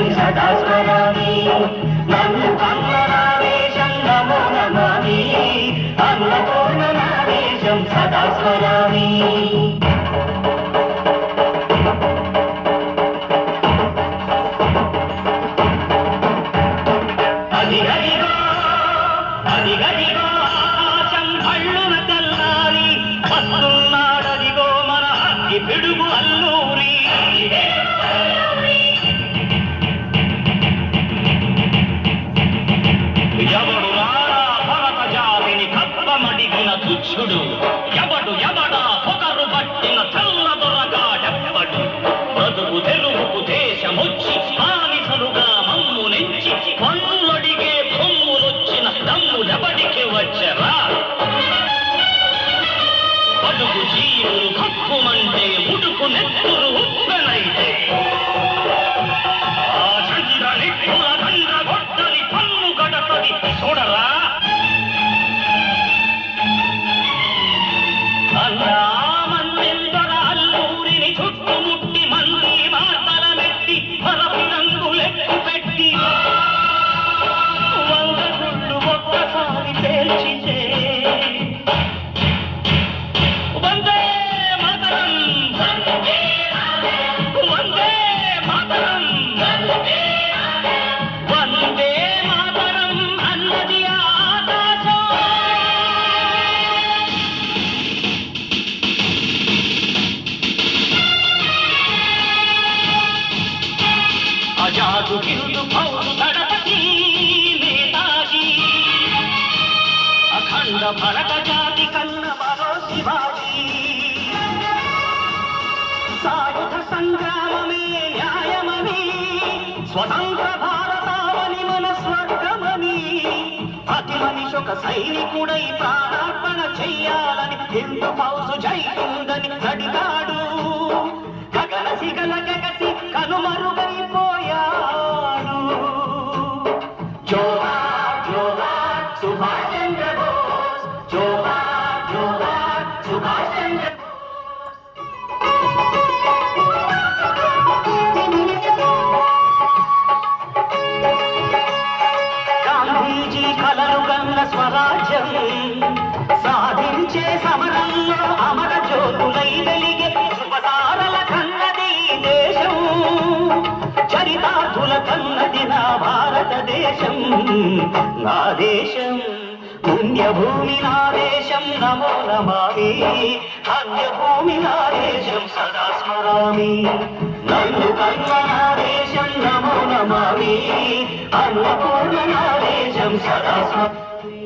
నాదేశం సదా స్మరామి నన్ను కన్ననాదేశం నమో నమామి అన్నపూర్ణ నాదేశం సదా స్మరామి అదిగదిగో అదిగదిగో ఆకాశం అళ్ళున తెల్లాలి వస్తున్నాడదిగో మన అగ్గి పిడుగు అల్లూరి ఎవడు రారా భరత జాతిని కప్పమడిగిన తుచ్చుడు ఎవడు ఎవడా పొగరు పట్టిన చల్లదొరగాడెవ్వడు బ్రతుకు తెలుగుకు దేశమొచ్చి బానిసలుగా మమ్ము నెంచి పన్నులడిగే కొమ్ములొచ్చిన దమ్ములెవడికి వచ్చరా బడుగు జీవులు కక్కుమంటే ఉడుకు నెత్తురు ఉప్పెనైతే ఆ చంద్ర నిప్పుల దండ గొడ్డలి పన్ను గడపది చూడరా అన్నామందెందర అల్లూరిని చుట్టుముట్టి మంది మార్తల మెట్టి పరపి రంగులెక్కు పెట్టి 100 గుళ్ళు ఒక్కసారి పేల్చితే వందే మాతరం వందే మాతరం వందే మాతరం అన్నది ఆకాశం ఆజాదు హిందూ ఫౌజు దళపతి నేతాజీ అఖండ భరత జాతి కన్న మరో శివాజీ సాయుధ సంగ్రామమే న్యాయమని స్వతంత్ర భారతావని మన స్వర్గమని ప్రతి మనిషి ఒక సైనికుడై ప్రాణార్పణ చెయ్యాలని హిందూ ఫౌజు జై హిందని నడిగాడు గగన సిగల గగసి కనుమరుగైపోయాడు జోహార్ జోహార్ సుభాష్ చంద్ర బోస్ జోహార్ జోహార్ సుభాష్ చంద్ర గాంధీజీ కలలు గన్న స్వరాజ్యం సాధించే సమరంలో అమర జ్యోతులై వెలిగే శుభతారల కన్నది దేశం చరితార్థుల కన్నది నా భారతదేశం నా దేశం పుణ్యభూమి నా దేశం నమో నమామి ధన్యభూమి నా దేశం సదా స్మరామి నన్ను కన్న నా దేశం నమో నమామి అన్నపూర్ణ నా దేశం సదా స్మరామి